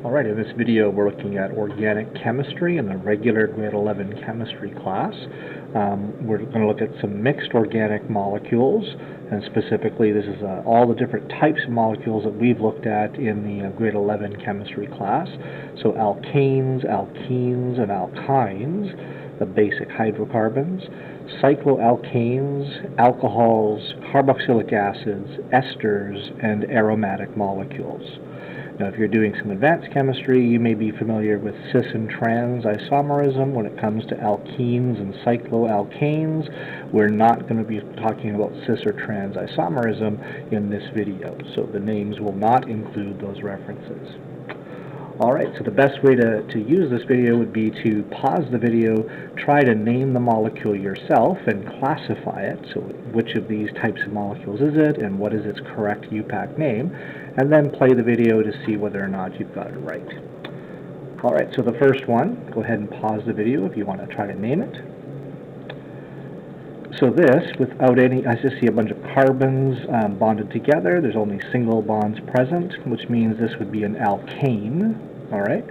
Alright, in this video we're looking at organic chemistry in the regular grade 11 chemistry class. We're going to look at some mixed organic molecules, and specifically this is all the different types of molecules that we've looked at in the grade 11 chemistry class. So alkanes, alkenes, and alkynes, the basic hydrocarbons, cycloalkanes, alcohols, carboxylic acids, esters, and aromatic molecules. Now, if you're doing some advanced chemistry, you may be familiar with cis and trans isomerism when it comes to alkenes and cycloalkanes. We're not going to be talking about cis or trans isomerism in this video, so the names will not include those references. Alright, so the best way to use this video would be to pause the video, try to name the molecule yourself and classify it. So which of these types of molecules is it and what is its correct UPAC name, and then play the video to see whether or not you've got it right. Alright, so the first one, go ahead and pause the video if you want to try to name it. So this, without any, I just see a bunch of carbons bonded together. There's only single bonds present, which means this would be an alkane. All right,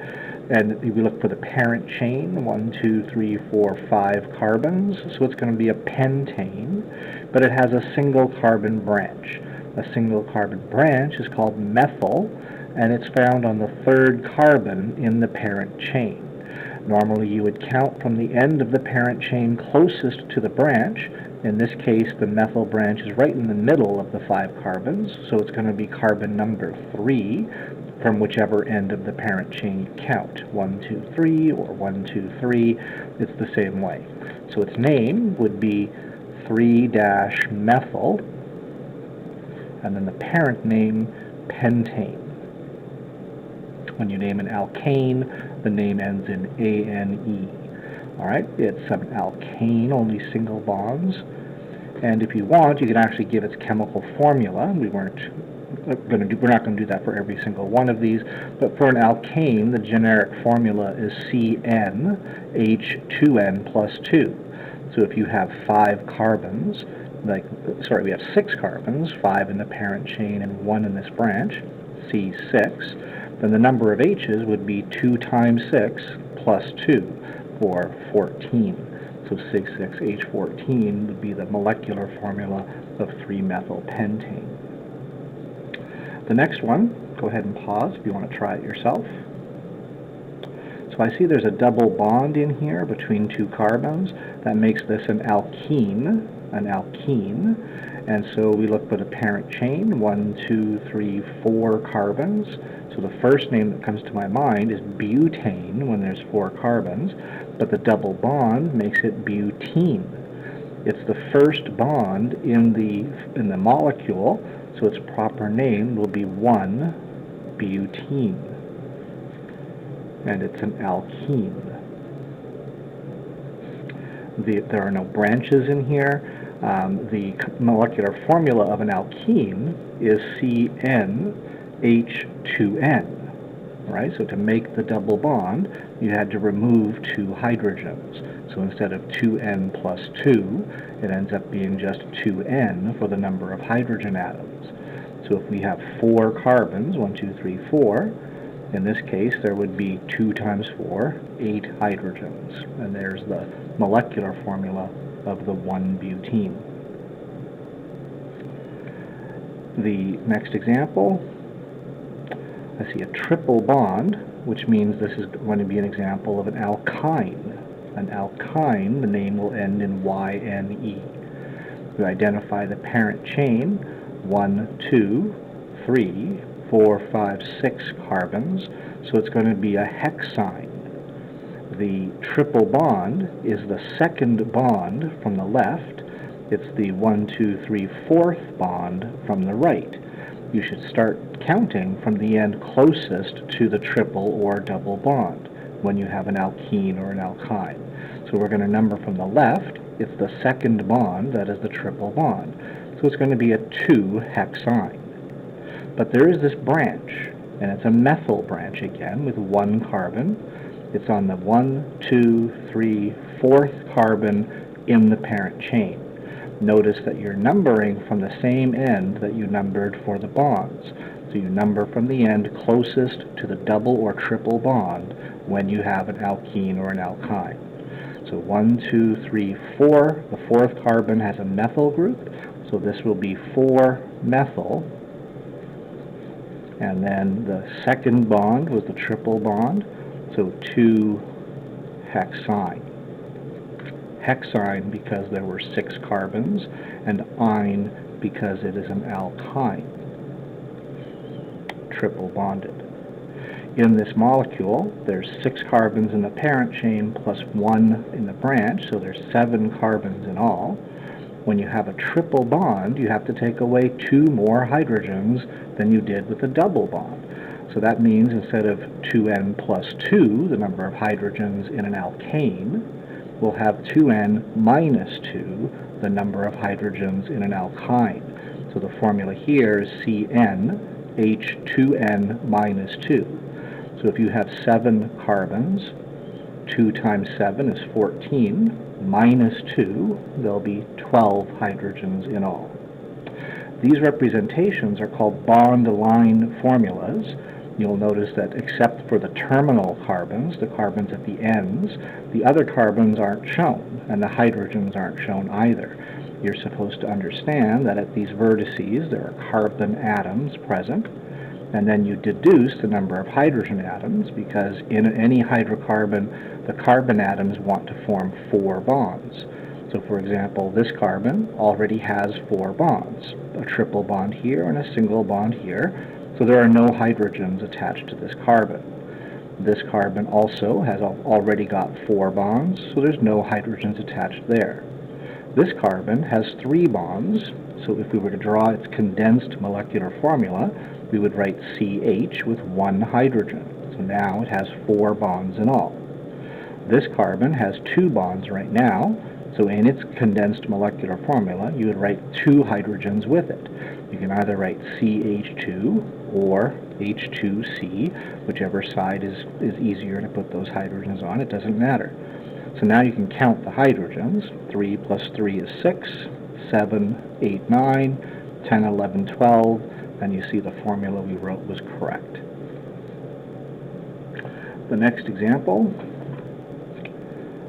and we look for the parent chain, 1, 2, 3, 4, 5 carbons. So it's going to be a pentane, but it has a single carbon branch. A single carbon branch is called methyl, and it's found on the third carbon in the parent chain. Normally you would count from the end of the parent chain closest to the branch. In this case, the methyl branch is right in the middle of the 5 carbons, so it's going to be carbon number 3 from whichever end of the parent chain you count. 1, 2, 3, or 1, 2, 3. It's the same way. So its name would be 3-methyl, and then the parent name, pentane. When you name an alkane, the name ends in A-N-E. Alright, it's an alkane, only single bonds. And if you want, you can actually give its chemical formula. We're not going to do that for every single one of these, but for an alkane, the generic formula is CnH2n plus 2. So if you have 5 carbons, we have 6 carbons, 5 in the parent chain and 1 in this branch, C6, then the number of H's would be 2 times 6 plus 2 for 14. So 6,6H14 would be the molecular formula of 3-methylpentane. The next one, go ahead and pause if you want to try it yourself. So I see there's a double bond in here between 2 carbons. That makes this an alkene, and so we look for the parent chain, 1, 2, 3, 4 carbons. So the first name that comes to my mind is butane when there's 4 carbons, but the double bond makes it butene. It's the first bond in the molecule, so its proper name will be 1-butene, and it's an alkene. There are no branches in here. The molecular formula of an alkene is CnH2n. Right? So to make the double bond, you had to remove 2 hydrogens. So instead of 2n plus 2, it ends up being just 2n for the number of hydrogen atoms. So if we have 4 carbons, 1, 2, 3, 4, in this case there would be 2 times 4, 8 hydrogens. And there's the molecular formula of the 1-butene. The next example, I see a triple bond, which means this is going to be an example of an alkyne. An alkyne, the name will end in Y-N-E. We identify the parent chain, 1, 2, 3, 4, 5, 6 carbons, so it's going to be a hexyne. The triple bond is the second bond from the left. It's the 1, 2, 3, 4th bond from the right. You should start counting from the end closest to the triple or double bond when you have an alkene or an alkyne. So we're going to number from the left. It's the second bond, that is the triple bond. So it's going to be a 2-hexyne. But there is this branch, and it's a methyl branch again with 1 carbon. It's on the 1, 2, 3, 4th carbon in the parent chain. Notice that you're numbering from the same end that you numbered for the bonds. So you number from the end closest to the double or triple bond when you have an alkene or an alkyne. So 1, 2, 3, 4. The fourth carbon has a methyl group, so this will be 4-methyl. And then the second bond was the triple bond, so 2-hexyne. Hexyne because there were 6 carbons, and yne because it is an alkyne, triple bonded. In this molecule, there's 6 carbons in the parent chain plus 1 in the branch, so there's 7 carbons in all. When you have a triple bond, you have to take away 2 more hydrogens than you did with a double bond. So that means instead of 2n plus 2, the number of hydrogens in an alkane, we'll have 2n minus 2, the number of hydrogens in an alkyne. So the formula here is CnH2n minus 2. So if you have 7 carbons, 2 times 7 is 14, minus 2, there'll be 12 hydrogens in all. These representations are called bond line formulas. You'll notice that except for the terminal carbons, the carbons at the ends, the other carbons aren't shown, and the hydrogens aren't shown either. You're supposed to understand that at these vertices there are carbon atoms present, and then you deduce the number of hydrogen atoms, because in any hydrocarbon, the carbon atoms want to form 4 bonds. So for example, this carbon already has 4 bonds, a triple bond here and a single bond here, so there are no hydrogens attached to this carbon. This carbon also has already got 4 bonds, so there's no hydrogens attached there. This carbon has 3 bonds, so if we were to draw its condensed molecular formula, we would write CH with 1 hydrogen. So now it has 4 bonds in all. This carbon has 2 bonds right now, so in its condensed molecular formula, you would write 2 hydrogens with it. You can either write CH2 or H2C, whichever side is easier to put those hydrogens on. It doesn't matter. So now you can count the hydrogens. 3 plus 3 is 6, 7, 8, 9, 10, 11, 12, and you see the formula we wrote was correct. The next example,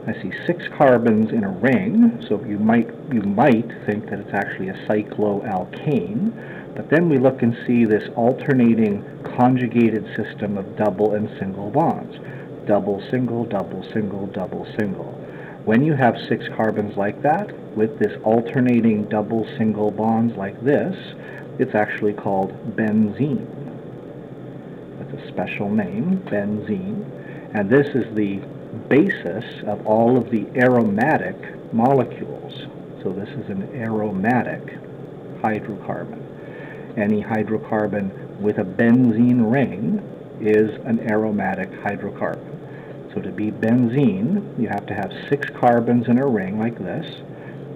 I see 6 carbons in a ring, so you might think that it's actually a cycloalkane, but then we look and see this alternating conjugated system of double and single bonds. Double, single, double, single, double, single. When you have 6 carbons like that, with this alternating double, single bonds like this, it's actually called benzene. That's a special name, benzene, and this is the basis of all of the aromatic molecules. So this is an aromatic hydrocarbon. Any hydrocarbon with a benzene ring is an aromatic hydrocarbon. So to be benzene, you have to have 6 carbons in a ring like this,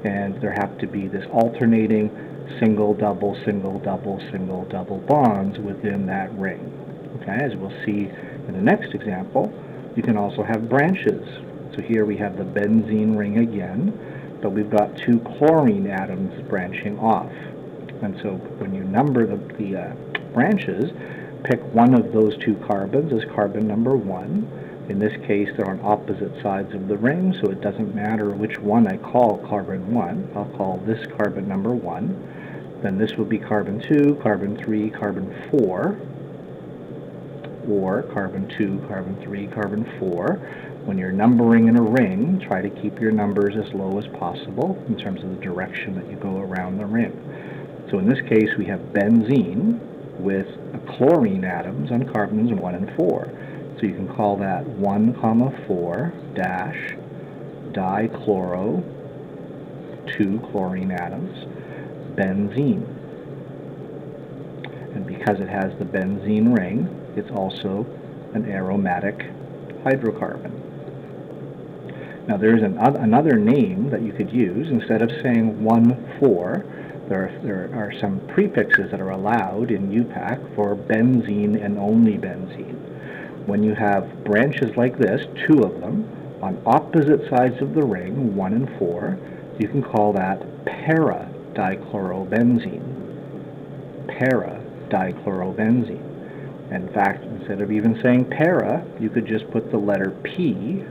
and there have to be this alternating single, double, single, double, single, double bonds within that ring. Okay, as we'll see in the next example, you can also have branches. So here we have the benzene ring again, but we've got 2 chlorine atoms branching off. And so when you number the branches, pick one of those 2 carbons as carbon number 1. In this case, they're on opposite sides of the ring, so it doesn't matter which one I call carbon 1. I'll call this carbon number 1. Then this will be carbon 2, carbon 3, carbon 4, or carbon 2, carbon 3, carbon 4. When you're numbering in a ring, try to keep your numbers as low as possible in terms of the direction that you go around the ring. So in this case, we have benzene with chlorine atoms on carbons 1 and 4. So you can call that 1,4 dash dichloro, 2 chlorine atoms, benzene. And because it has the benzene ring, it's also an aromatic hydrocarbon. Now there's another name that you could use. Instead of saying 1,4, there are some prefixes that are allowed in UPAC for benzene and only benzene. When you have branches like this, 2 of them, on opposite sides of the ring, 1 and 4, you can call that para-dichlorobenzene. Para dichlorobenzene. In fact, instead of even saying para, you could just put the letter P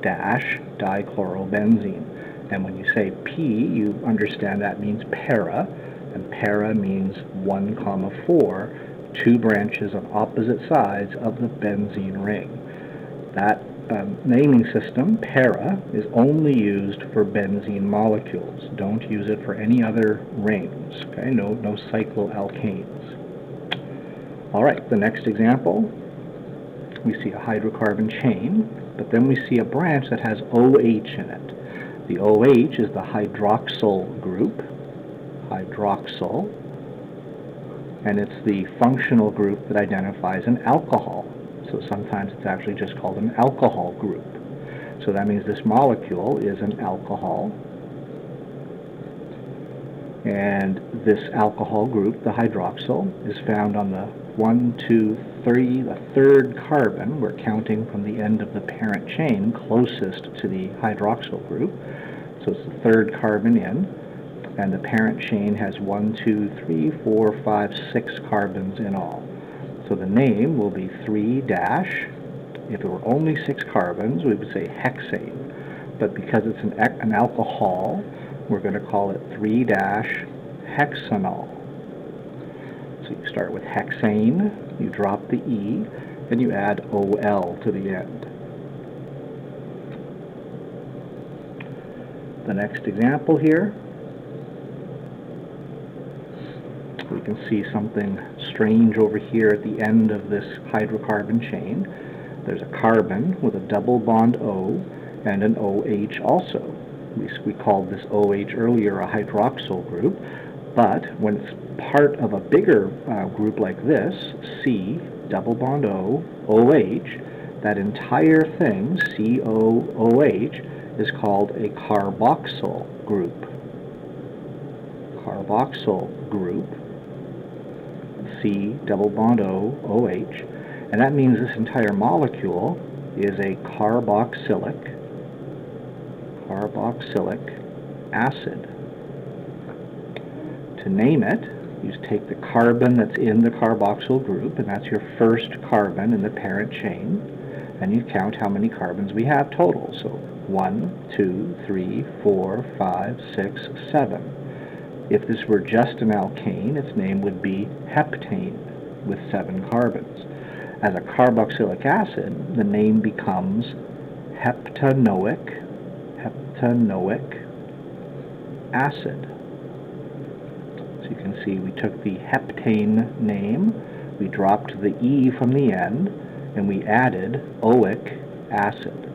dash dichlorobenzene. And when you say P, you understand that means para, and para means 1, 4, 2 branches on opposite sides of the benzene ring. That naming system, para, is only used for benzene molecules. Don't use it for any other rings. Okay, no cycloalkanes. All right, the next example, we see a hydrocarbon chain, but then we see a branch that has OH in it. The OH is the hydroxyl group, hydroxyl, and it's the functional group that identifies an alcohol. So sometimes it's actually just called an alcohol group. So that means this molecule is an alcohol. And this alcohol group, the hydroxyl, is found on the 1, 2, 3, the third carbon. We're counting from the end of the parent chain closest to the hydroxyl group. So it's the third carbon in, and the parent chain has 1, 2, 3, 4, 5, 6 carbons in all. So the name will be 3 dash. If it were only 6 carbons, we would say hexane. But because it's an alcohol, we're going to call it 3 dash hexanol. So you start with hexane, you drop the E, and you add OL to the end. The next example here, we can see something strange over here at the end of this hydrocarbon chain. There's a carbon with a double bond O and an OH also. We called this OH earlier a hydroxyl group, but when it's part of a bigger group like this, C, double bond O, OH, that entire thing, COOH, is called a carboxyl group. Carboxyl group, C, double bond O, OH, and that means this entire molecule is a carboxylic acid. To name it, you just take the carbon that's in the carboxyl group, and that's your first carbon in the parent chain, and you count how many carbons we have total. So 1, 2, 3, 4, 5, 6, 7. If this were just an alkane, its name would be heptane with 7 carbons. As a carboxylic acid, the name becomes heptanoic acid. So you can see we took the heptane name, we dropped the E from the end, and we added oic acid.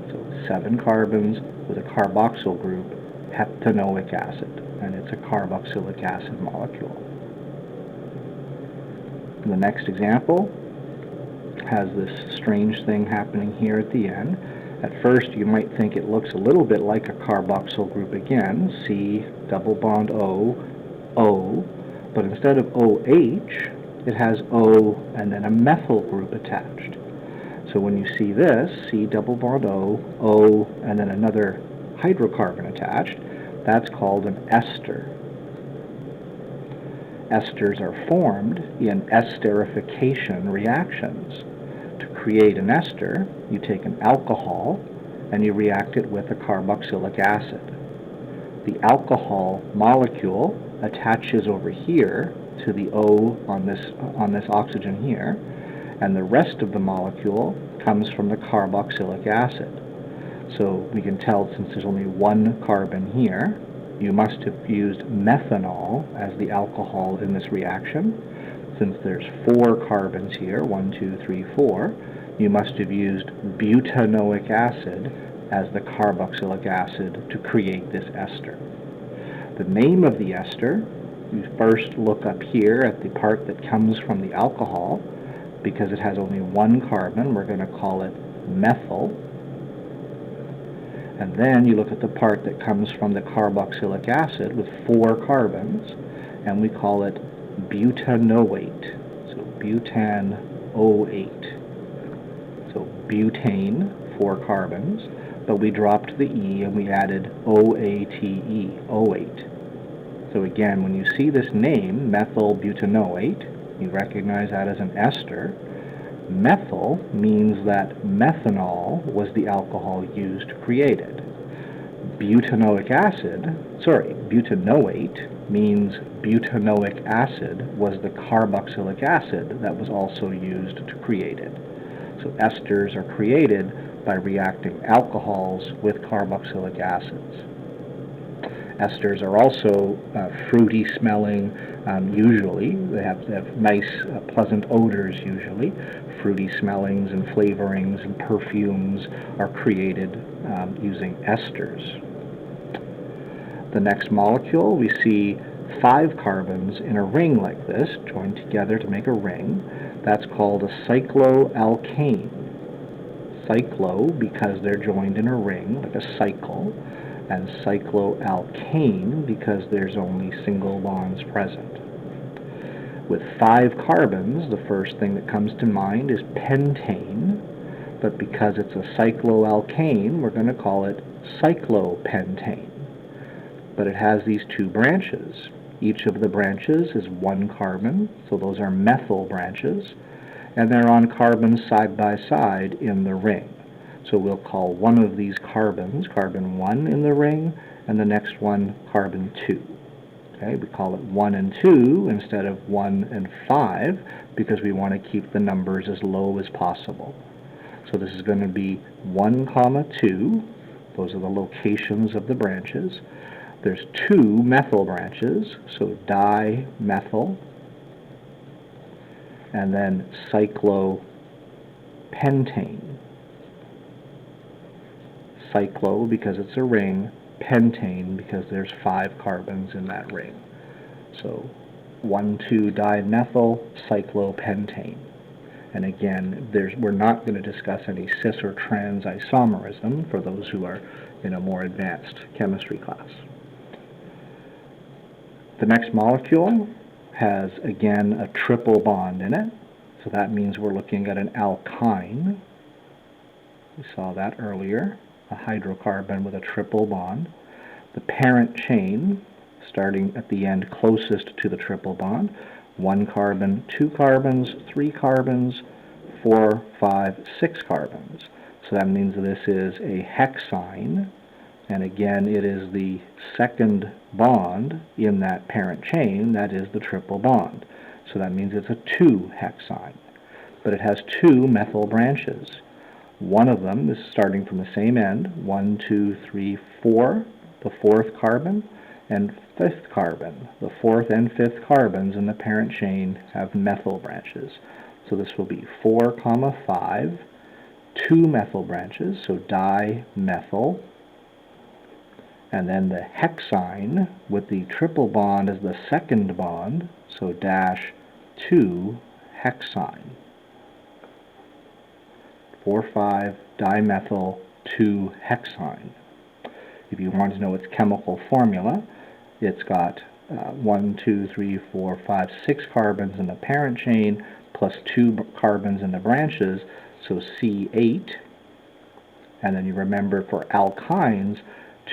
So 7 carbons with a carboxyl group, heptanoic acid, and it's a carboxylic acid molecule. And the next example has this strange thing happening here at the end. At first you might think it looks a little bit like a carboxyl group again, C, double bond O, O, but instead of OH, it has O and then a methyl group attached. So when you see this, C double bond O, O, and then another hydrocarbon attached, that's called an ester. Esters are formed in esterification reactions. To create an ester, you take an alcohol and you react it with a carboxylic acid. The alcohol molecule attaches over here to the O on this oxygen here, and the rest of the molecule comes from the carboxylic acid. So we can tell, since there's only 1 carbon here, you must have used methanol as the alcohol in this reaction. Since there's 4 carbons here, 1, 2, 3, 4, you must have used butanoic acid as the carboxylic acid to create this ester. The name of the ester, you first look up here at the part that comes from the alcohol. Because it has only 1 carbon, we're going to call it methyl. And then you look at the part that comes from the carboxylic acid with 4 carbons, and we call it butanoate. So butanoate. So butane, 4 carbons, but we dropped the E and we added OATE, OAte. So again, when you see this name, methylbutanoate, you recognize that as an ester. Methyl means that methanol was the alcohol used to create it. Butanoate means butanoic acid was the carboxylic acid that was also used to create it. So esters are created by reacting alcohols with carboxylic acids. Esters are also fruity smelling, usually. They have nice, pleasant odors, usually. Fruity smellings and flavorings and perfumes are created using esters. The next molecule, we see 5 carbons in a ring like this, joined together to make a ring. That's called a cycloalkane. Cyclo, because they're joined in a ring, like a cycle, and cycloalkane, because there's only single bonds present. With 5 carbons, the first thing that comes to mind is pentane, but because it's a cycloalkane, we're going to call it cyclopentane. But it has these 2 branches. Each of the branches is 1 carbon, so those are methyl branches, and they're on carbons side by side in the ring. So we'll call one of these carbons carbon 1 in the ring, and the next one carbon 2. Okay, we call it 1 and 2 instead of 1 and 5 because we want to keep the numbers as low as possible. So this is going to be 1, 2. Those are the locations of the branches. There's 2 methyl branches, so dimethyl, and then cyclopentane. Cyclo because it's a ring, pentane because there's 5 carbons in that ring. So 1,2-dimethyl cyclopentane. And again, we're not going to discuss any cis or trans isomerism for those who are in a more advanced chemistry class. The next molecule has, again, a triple bond in it. So that means we're looking at an alkyne. We saw that earlier, a hydrocarbon with a triple bond. The parent chain, starting at the end closest to the triple bond, 1 carbon, 2 carbons, 3 carbons, 4, 5, 6 carbons. So that means this is a hexyne, and again it is the second bond in that parent chain, that is the triple bond. So that means it's a 2-hexyne. But it has 2 methyl branches. One of them is starting from the same end, 1, 2, 3, 4, the 4th carbon, and 5th carbon. The 4th and 5th carbons in the parent chain have methyl branches. So this will be 4, 5, 2 methyl branches, so dimethyl, and then the hexyne with the triple bond as the second bond, so dash 2-hexyne. 4,5-dimethyl 2-hexyne. If you want to know its chemical formula, it's got 1, 2, 3, 4, 5, 6 carbons in the parent chain plus 2 carbons in the branches, so C8. And then you remember for alkynes,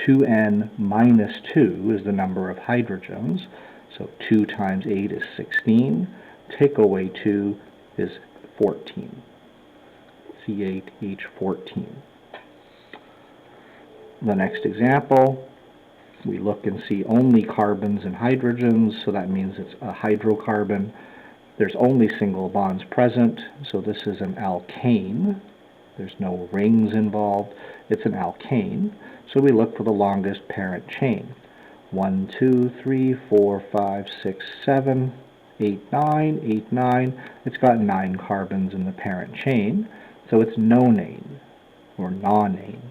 2n minus 2 is the number of hydrogens, so 2 times 8 is 16. Take away 2 is 14. C8H14. The next example, we look and see only carbons and hydrogens, so that means it's a hydrocarbon. There's only single bonds present, so this is an alkane. There's no rings involved. It's an alkane. So we look for the longest parent chain. 1, 2, 3, 4, 5, 6, 7, 8, 9, 8, 9. It's got 9 carbons in the parent chain, so it's nonane, or nonane.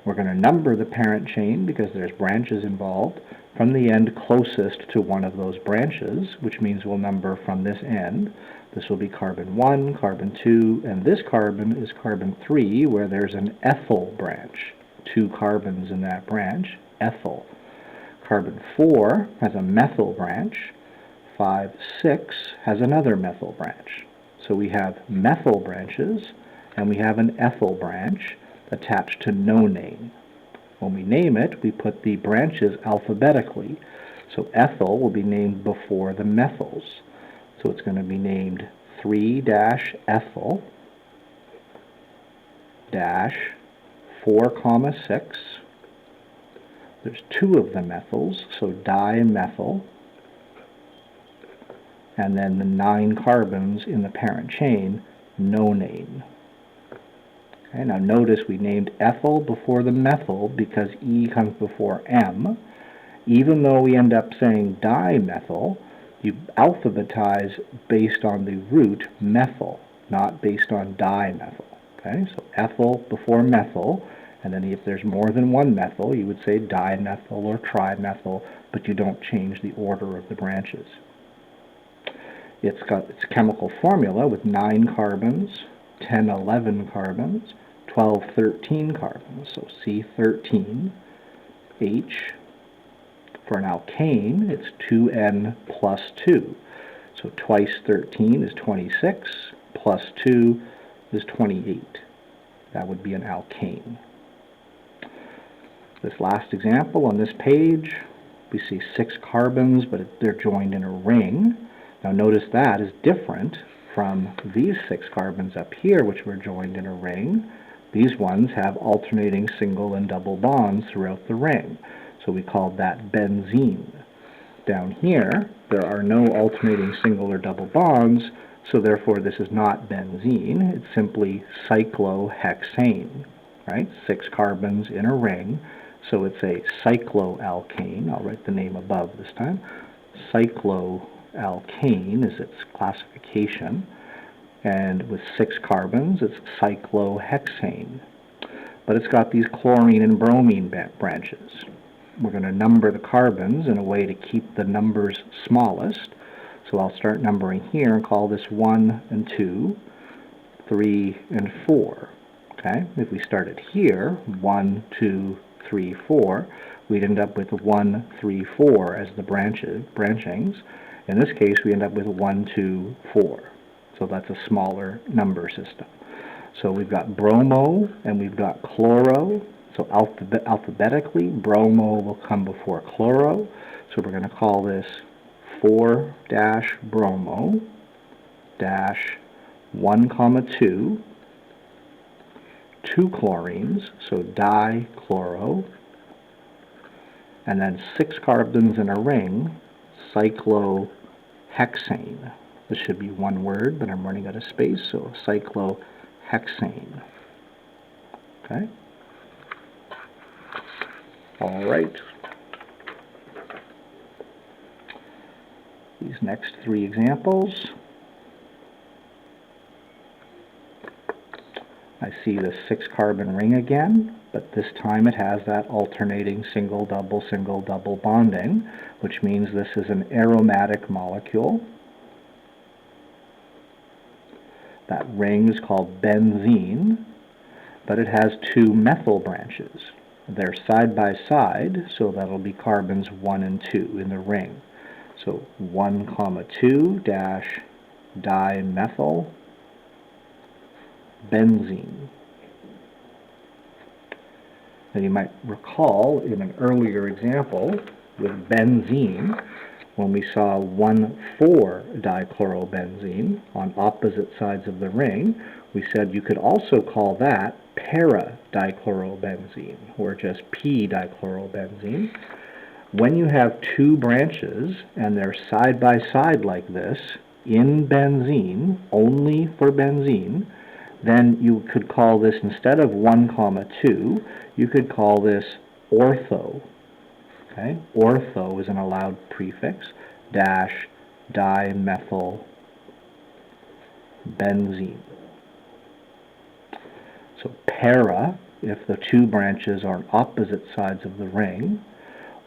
We're going to number the parent chain because there's branches involved from the end closest to one of those branches, which means we'll number from this end. This will be carbon 1, carbon 2, and this carbon is carbon 3, where there's an ethyl branch. 2 carbons in that branch, ethyl. Carbon 4 has a methyl branch. 5, 6 has another methyl branch. So we have methyl branches, and we have an ethyl branch attached to nonane. When we name it, we put the branches alphabetically. So ethyl will be named before the methyls. So it's going to be named 3-ethyl 4,6. There's 2 of the methyls, so dimethyl, and then the 9 carbons in the parent chain, nonane. Okay, now notice we named ethyl before the methyl because E comes before M. Even though we end up saying dimethyl, you alphabetize based on the root methyl, not based on dimethyl. Okay, so ethyl before methyl, and then if there's more than one methyl, you would say dimethyl or trimethyl, but you don't change the order of the branches. It's got its chemical formula with 9 carbons, 10, 11 carbons, 12, 13 carbons. So C13, H. For an alkane, it's 2N plus 2. So twice 13 is 26, plus 2 is 28. That would be an alkane. This last example on this page, we see 6 carbons, but they're joined in a ring. Now notice that is different from these 6 carbons up here, which were joined in a ring. These ones have alternating single and double bonds throughout the ring. So we called that benzene. Down here, there are no alternating single or double bonds, so therefore this is not benzene. It's simply cyclohexane, right? 6 carbons in a ring, so it's a cycloalkane. I'll write the name above this time. Cycloalkane is its classification, and with 6 carbons, it's cyclohexane. But it's got these chlorine and bromine branches. We're going to number the carbons in a way to keep the numbers smallest. So I'll start numbering here and call this 1 and 2, 3 and 4. Okay? If we started here, 1, 2, 3, 4, we'd end up with 1, 3, 4 as the branchings. In this case, we end up with 1, 2, 4. So that's a smaller number system. So we've got bromo and we've got chloro. So alphabetically, bromo will come before chloro. So we're going to call this 4-bromo -1, 2, 2 chlorines, so dichloro, and then 6 carbons in a ring, cyclohexane. This should be one word, but I'm running out of space, so cyclohexane. Okay? All right. These next 3 examples, I see the 6 carbon ring again, but this time it has that alternating single double bonding, which means this is an aromatic molecule. That ring is called benzene, but it has 2 methyl branches. They're side by side, so that'll be carbons 1 and 2 in the ring. So 1, 2 dimethyl benzene. Now you might recall in an earlier example with benzene, when we saw 1,4-dichlorobenzene on opposite sides of the ring, we said you could also call that para-dichlorobenzene, or just p-dichlorobenzene. When you have 2 branches and they're side by side like this in benzene, only for benzene, then you could call this, instead of 1, 2, you could call this ortho. Okay? Ortho is an allowed prefix, dash dimethyl benzene. So para, if the 2 branches are on opposite sides of the ring.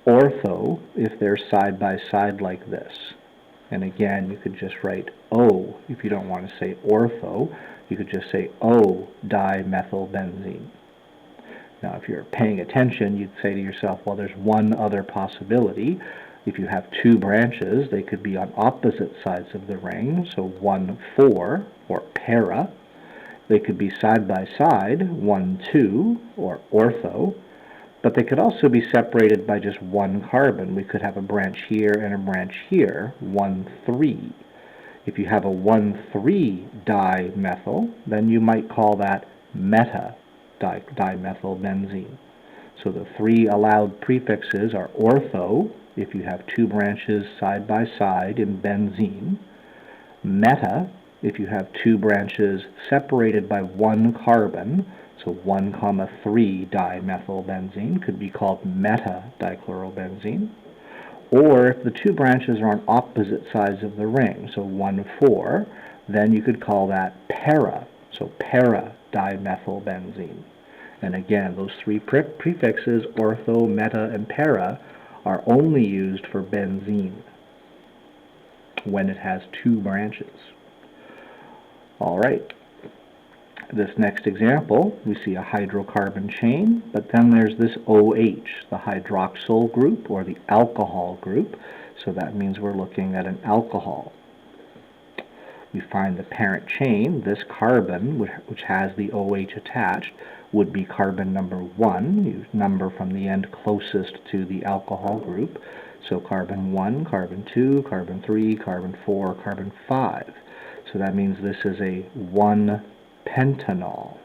Ortho, if they're side by side like this. And again, you could just write O. If you don't want to say ortho, you could just say O-dimethylbenzene. Now, if you're paying attention, you'd say to yourself, well, there's one other possibility. If you have 2 branches, they could be on opposite sides of the ring, so 1,4, or para. They could be side by side, 1, 2, or ortho. But they could also be separated by just one carbon. We could have a branch here and a branch here, 1,3. If you have a 1,3-dimethyl, then you might call that meta-dimethylbenzene. So the three allowed prefixes are ortho, if you have two branches side by side in benzene, meta, if you have two branches separated by one carbon, so 1,3-dimethylbenzene could be called meta-dichlorobenzene, or if the two branches are on opposite sides of the ring, so 1,4, then you could call that para, so para-dimethylbenzene. And again, those three prefixes, ortho, meta, and para, are only used for benzene when it has two branches. All right. This next example, we see a hydrocarbon chain, but then there's this OH, the hydroxyl group or the alcohol group. So that means we're looking at an alcohol. We find the parent chain, this carbon, which has the OH attached, would be carbon number 1. You number from the end closest to the alcohol group. So carbon 1, carbon 2, carbon 3, carbon 4, carbon 5. So that means this is a 1-pentanol.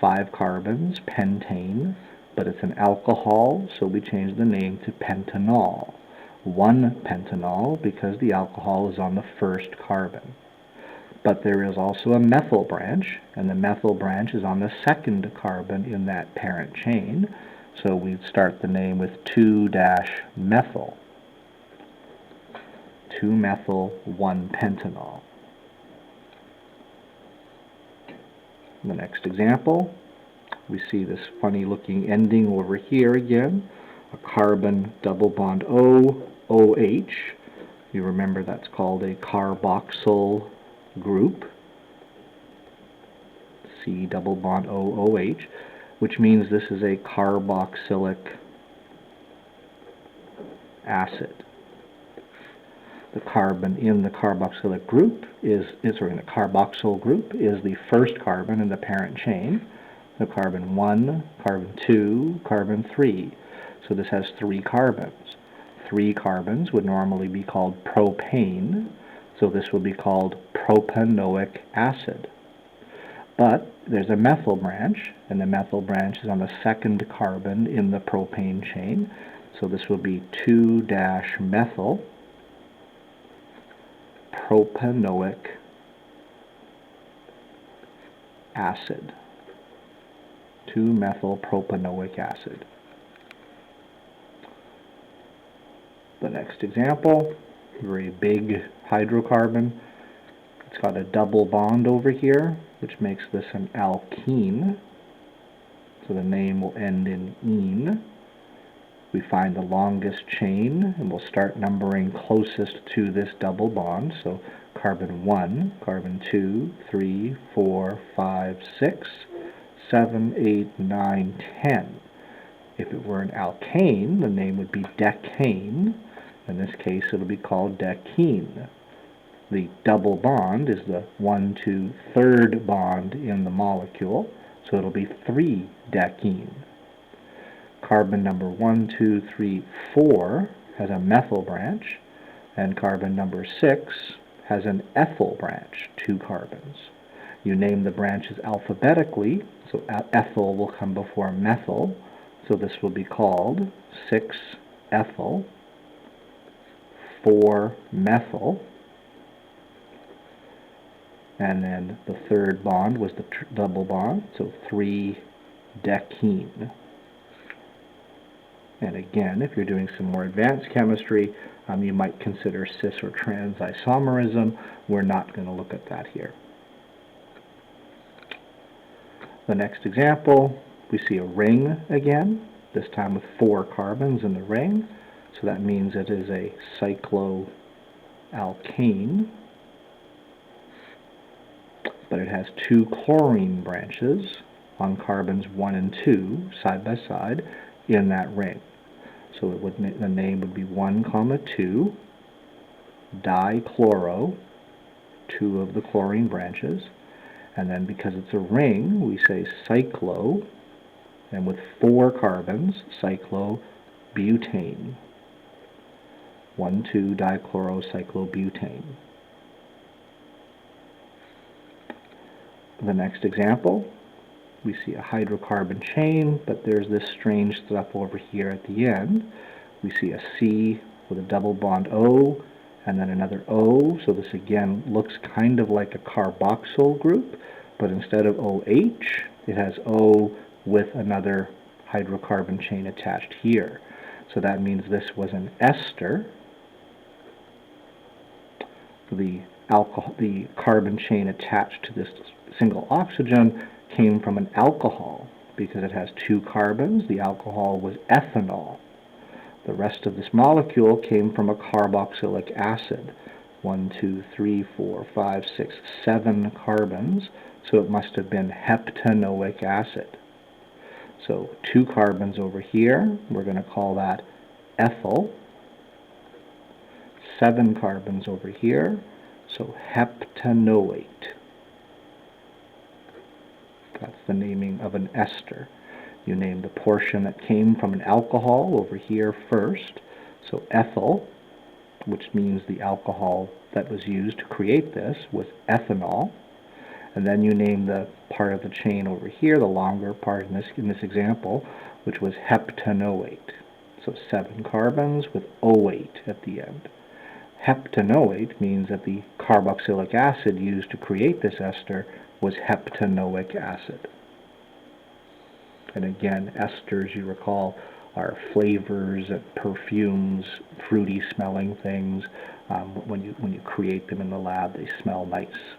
5 carbons, pentane, but it's an alcohol, so we change the name to pentanol. 1-pentanol because the alcohol is on the first carbon. But there is also a methyl branch, and the methyl branch is on the second carbon in that parent chain, so we start the name with 2-methyl. 2-methyl 1-pentanol. The next example, we see this funny looking ending over here again, a carbon double bond O, OH. You remember that's called a carboxyl group, C double bond O, OH, which means this is a carboxylic acid. The carbon in the carboxylic group in the carboxyl group is the first carbon in the parent chain. So carbon 1, carbon 2, carbon 3. So this has 3 carbons. 3 carbons would normally be called propane, so this would be called propanoic acid. But there's a methyl branch, and the methyl branch is on the second carbon in the propane chain, so this will be 2-methyl propanoic acid. 2-methyl propanoic acid. The next example, very big hydrocarbon. It's got a double bond over here, which makes this an alkene. So the name will end in -ene. We find the longest chain, and we'll start numbering closest to this double bond. So carbon 1, carbon 2, 3, 4, 5, 6, 7, 8, 9, 10. If it were an alkane, the name would be decane. In this case, it'll be called decene. The double bond is the 1, 2, 3rd bond in the molecule, so it'll be 3-decene. Carbon number 1, 2, 3, 4 has a methyl branch, and carbon number 6 has an ethyl branch, 2 carbons. You name the branches alphabetically, so ethyl will come before methyl, so this will be called 6-ethyl, 4-methyl, and then the 3rd bond was the double bond, so 3-decene. And again, if you're doing some more advanced chemistry, you might consider cis or trans isomerism. We're not going to look at that here. The next example, we see a ring again, this time with 4 carbons in the ring. So that means it is a cycloalkane. But it has 2 chlorine branches on carbons 1 and 2 side by side in that ring. So the name would be 1, 2, dichloro, 2 of the chlorine branches, and then because it's a ring, we say cyclo, And with 4 carbons, cyclobutane. 1,2-dichlorocyclobutane. The next example, we see a hydrocarbon chain, but there's this strange stuff over here at the end. We see a C with a double bond O, and then another O, so this again looks kind of like a carboxyl group, but instead of OH, it has O with another hydrocarbon chain attached here. So that means this was an ester. The carbon chain attached to this single oxygen came from an alcohol. Because it has 2 carbons, the alcohol was ethanol. The rest of this molecule came from a carboxylic acid. 1, 2, 3, 4, 5, 6, 7 carbons, so it must have been heptanoic acid. So 2 carbons over here, we're going to call that ethyl. 7 carbons over here, so heptanoate. That's the naming of an ester. You name the portion that came from an alcohol over here first, so ethyl, which means the alcohol that was used to create this was ethanol. And then you name the part of the chain over here, the longer part in this example, which was heptanoate. So 7 carbons with OH at the end. Heptanoate means that the carboxylic acid used to create this ester was heptanoic acid. And again, esters, you recall, are flavors and perfumes, fruity smelling things. When you create them in the lab, they smell nice.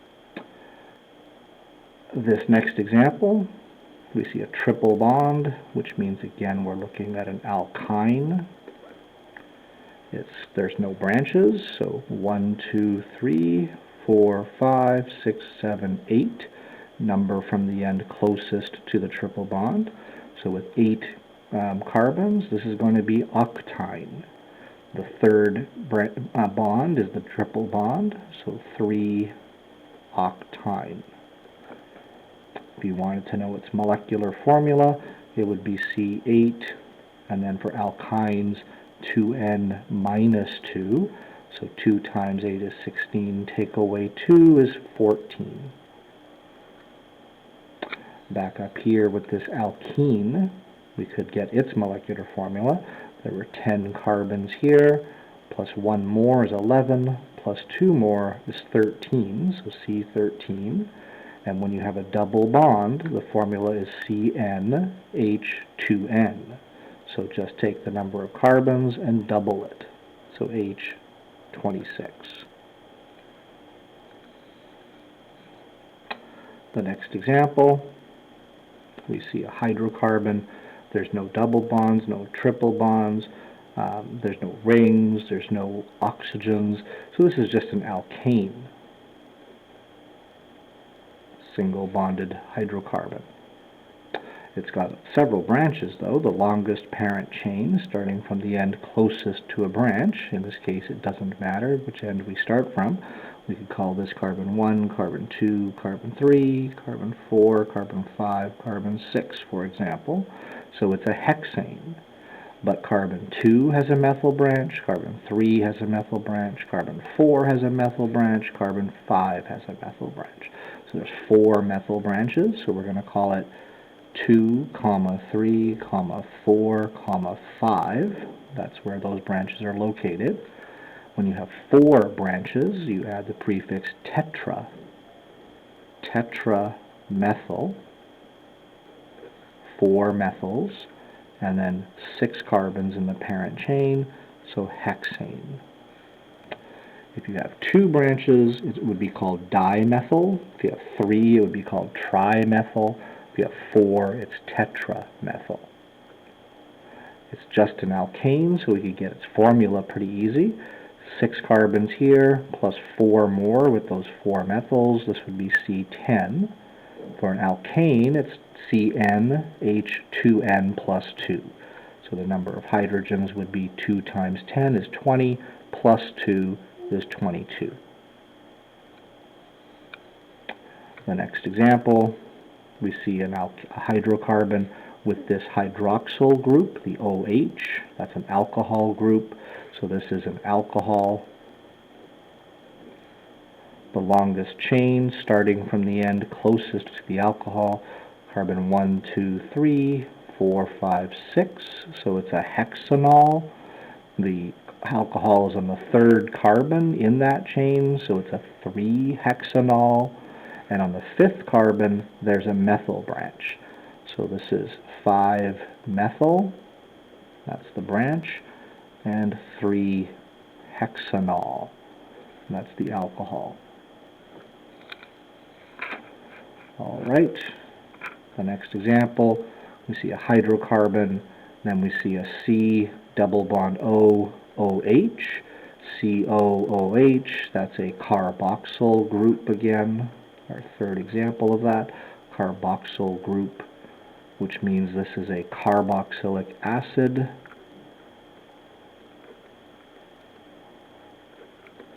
This next example, we see a triple bond, which means again we're looking at an alkyne. There's no branches, so 1, 2, 3, 4, 5, 6, 7, 8. Number from the end closest to the triple bond. So with 8 carbons, this is going to be octyne. The third bond is the triple bond, so 3-octyne. If you wanted to know its molecular formula, it would be C8, and then for alkynes, 2n-2, so 2 times 8 is 16, take away 2 is 14. Back up here with this alkene, we could get its molecular formula. There were 10 carbons here, plus 1 more is 11, plus 2 more is 13, so C13. And when you have a double bond, the formula is CnH2n. So just take the number of carbons and double it, so H26. The next example, we see a hydrocarbon. There's no double bonds, no triple bonds, there's no rings, there's no oxygens, so this is just an alkane, single bonded hydrocarbon. It's got several branches though, the longest parent chain starting from the end closest to a branch. In this case it doesn't matter which end we start from. We could call this carbon 1, carbon 2, carbon 3, carbon 4, carbon 5, carbon 6, for example. So it's a hexane. But carbon 2 has a methyl branch, carbon 3 has a methyl branch, carbon 4 has a methyl branch, carbon 5 has a methyl branch. So there's 4 methyl branches, so we're going to call it 2, 3, 4, 5. That's where those branches are located. When you have 4 branches, you add the prefix tetra. Tetramethyl, 4 methyls, and then 6 carbons in the parent chain, so hexane. If you have 2 branches, it would be called dimethyl. If you have 3, it would be called trimethyl. If you have 4, it's tetramethyl. It's just an alkane, so we could get its formula pretty easy. 6 carbons here, plus 4 more with those 4 methyls. This would be C10. For an alkane, it's CnH2n plus 2. So the number of hydrogens would be 2 times 10 is 20, plus 2 is 22. The next example, we see a hydrocarbon with this hydroxyl group, the OH. That's an alcohol group, so this is an alcohol. The longest chain, starting from the end closest to the alcohol, carbon 1, 2, 3, 4, 5, 6, so it's a hexanol. The alcohol is on the third carbon in that chain, so it's a 3-hexanol. And on the fifth carbon, there's a methyl branch. So this is 5-methyl, that's the branch, and 3-hexanol, that's the alcohol. All right, the next example, we see a hydrocarbon, then we see a C double bond O, OH, COOH, that's a carboxyl group again, our third example of that, carboxyl group, which means this is a carboxylic acid,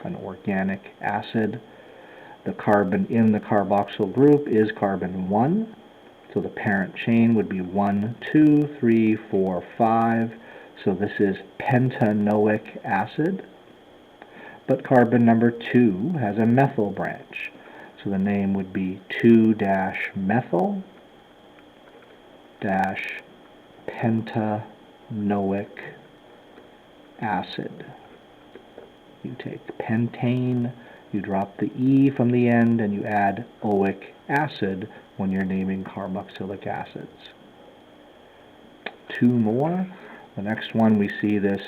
an organic acid. The carbon in the carboxyl group is carbon 1, so the parent chain would be 1, 2, 3, 4, 5, so this is pentanoic acid. But carbon number 2 has a methyl branch, so the name would be 2-methyl-pentanoic acid. You take pentane, you drop the E from the end, and you add oic acid when you're naming carboxylic acids. 2 more. The next one, we see this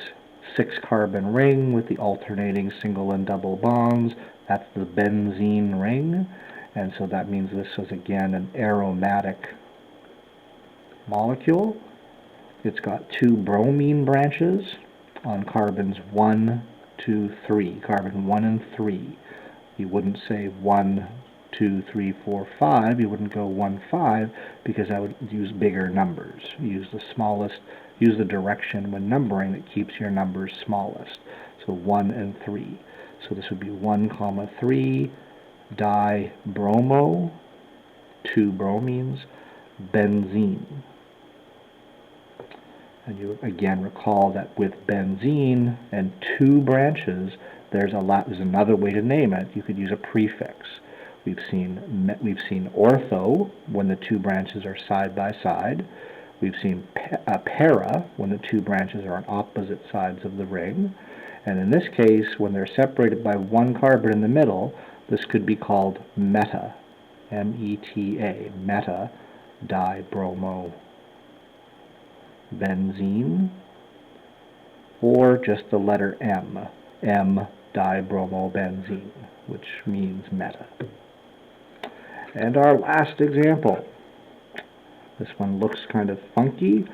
6-carbon ring with the alternating single and double bonds. That's the benzene ring, and so that means this is again an aromatic molecule. It's got 2 bromine branches on carbons 1, 2, 3, carbon 1 and 3. You wouldn't say 1, 2, 3, 4, 5. You wouldn't go 1, 5 because I would use bigger numbers. Use the smallest, use the direction when numbering that keeps your numbers smallest. So 1 and 3. So this would be 1, 3, dibromo, 2 bromines, benzene. And you again recall that with benzene and 2 branches, there's another way to name it. You could use a prefix. We've seen ortho when the 2 branches are side by side. We've seen para when the 2 branches are on opposite sides of the ring. And in this case, when they're separated by 1 carbon in the middle, this could be called meta, M-E-T-A, meta dibromo benzene, or just the letter M, M-dibromobenzene, which means meta. And our last example. This one looks kind of funky,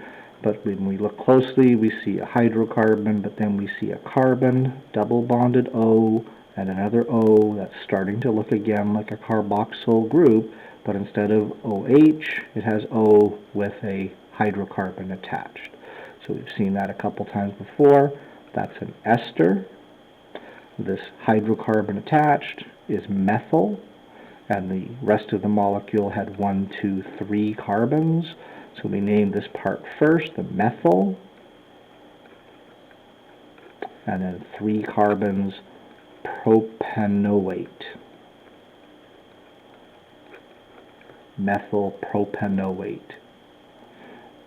but when we look closely, we see a hydrocarbon, but then we see a carbon, double bonded O, and another O that's starting to look again like a carboxyl group, but instead of OH, it has O with a hydrocarbon attached. So we've seen that a couple times before. That's an ester. This hydrocarbon attached is methyl, and the rest of the molecule had 1, 2, 3 carbons. So we named this part first, the methyl, and then 3 carbons, propanoate. Methyl propanoate.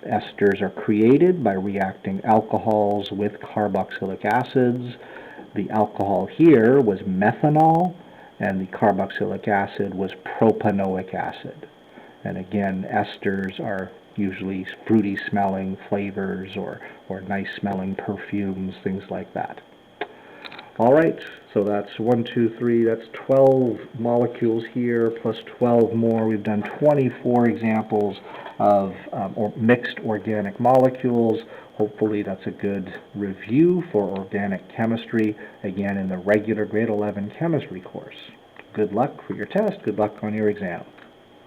Esters are created by reacting alcohols with carboxylic acids. The alcohol here was methanol, and the carboxylic acid was propanoic acid. And again, esters are usually fruity smelling flavors or nice smelling perfumes, things like that. All right, so that's 1, 2, 3, that's 12 molecules here, plus 12 more. We've done 24 examples of mixed organic molecules. Hopefully that's a good review for organic chemistry, again in the regular grade 11 chemistry course. Good luck for your test, good luck on your exam.